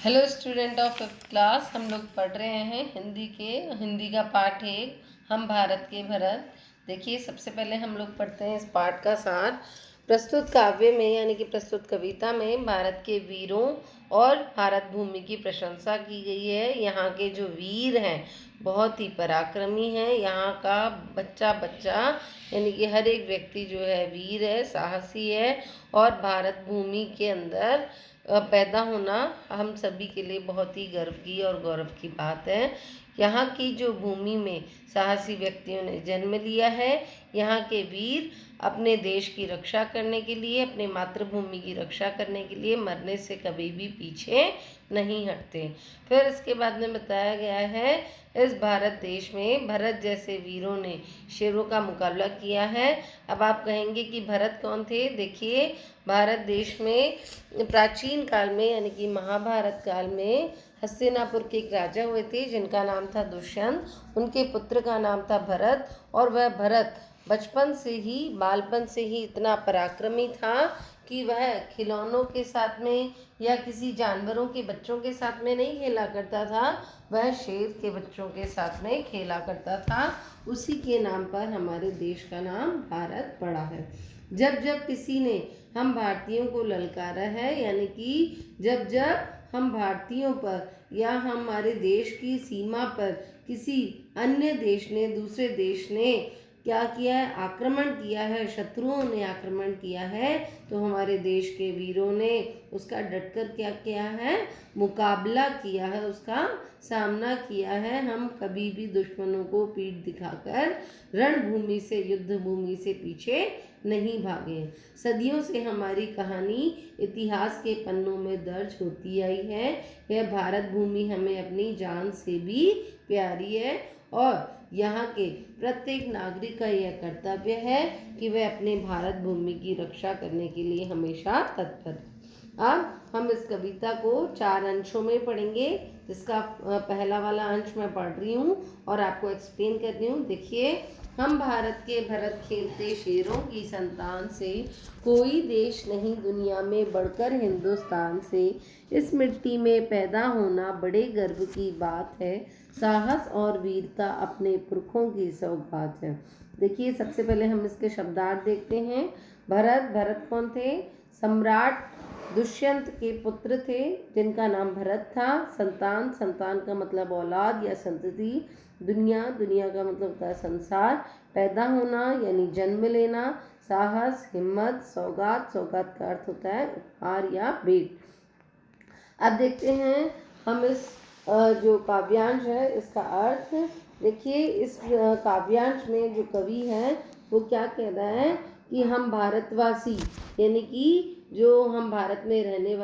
Hello student of 5th class. हम लोग पढ़ रहे हैं हिंदी का पाठ 1, हम भारत के भरत। देखिए, सबसे पहले हम लोग पढ़ते हैं इस पाठ का सार। प्रस्तुत काव्य में यानी कि प्रस्तुत कविता में भारत के वीरों और भारत भूमि की प्रशंसा की गई है। यहाँ के जो वीर हैं बहुत ही पराक्रमी हैं। यहाँ का बच्चा बच्चा यानी कि हर एक व्यक्ति जो है वीर है, साहसी है। और भारत भूमि के अंदर पैदा होना हम सभी के लिए बहुत ही गर्व की और गौरव की बात है। यहाँ की जो भूमि में साहसी व्यक्तियों ने जन्म लिया है, यहाँ के वीर अपने देश की रक्षा करने के लिए, अपने मातृभूमि की रक्षा करने के लिए मरने से कभी भी पीछे नहीं हटते। फिर इसके बाद में बताया गया है, इस भारत देश में भरत जैसे वीरों ने शेरों का मुकाबला किया है। अब आप कहेंगे कि भरत कौन थे? देखिए, भारत देश में प्राचीन काल में यानी कि महाभारत काल में हस्तिनापुर के एक राजा हुए थे जिनका नाम था दुष्यंत। उनके पुत्र का नाम था भरत, और वह भरत बचपन से ही, बालपन से ही इतना पराक्रमी था कि वह खिलौनों के साथ में या किसी जानवरों के बच्चों के साथ में नहीं खेला करता था, वह शेर के बच्चों के साथ में खेला करता था। उसी के नाम पर हमारे देश का नाम भारत पड़ा है। जब जब किसी ने हम भारतीयों को ललकारा है, यानी कि जब जब हम भारतीयों पर या हमारे देश की सीमा पर किसी अन्य देश ने, दूसरे देश ने क्या किया है? आक्रमण किया है, शत्रुओं ने आक्रमण किया है, तो हमारे देश के वीरों ने उसका डटकर क्या किया है? मुकाबला किया है, उसका सामना किया है। हम कभी भी दुश्मनों को पीठ दिखाकर रणभूमि से, युद्ध भूमि से पीछे नहीं भागे। सदियों से हमारी कहानी इतिहास के पन्नों में दर्ज होती आई है। यह भारत भूमि हमें अपनी जान से भी प्यारी है, और यहाँ के प्रत्येक नागरिक का यह कर्तव्य है कि वह अपने भारत भूमि की रक्षा करने के लिए हमेशा तत्पर। अब हम इस कविता को 4 अंशों में पढ़ेंगे, जिसका पहला वाला अंश मैं पढ़ रही हूँ और आपको एक्सप्लेन कर रही हूँ। देखिए, हम भारत के भरत खेलते शेरों की संतान से, कोई देश नहीं दुनिया में बढ़कर हिंदुस्तान से। इस मिट्टी में पैदा होना बड़े गर्व की बात है, साहस और वीरता अपने पुरखों की सौगात है। देखिए, सबसे पहले हम इसके शब्दार्थ देखते हैं। भरत कौन थे? सम्राट दुष्यंत के पुत्र थे जिनका नाम भरत था। संतान का मतलब औलाद या संतति। दुनिया का मतलब होता है संसार। पैदा होना यानी जन्म लेना। साहस, हिम्मत। सौगात का अर्थ होता है उपहार या भेंट। अब देखते हैं हम इस जो काव्यांश है इसका अर्थ। देखिए, इस काव्यांश में जो कवि है वो क्या कह रहा है कि हम भारतवासी यानी कि जो हम भारत में रहने वाले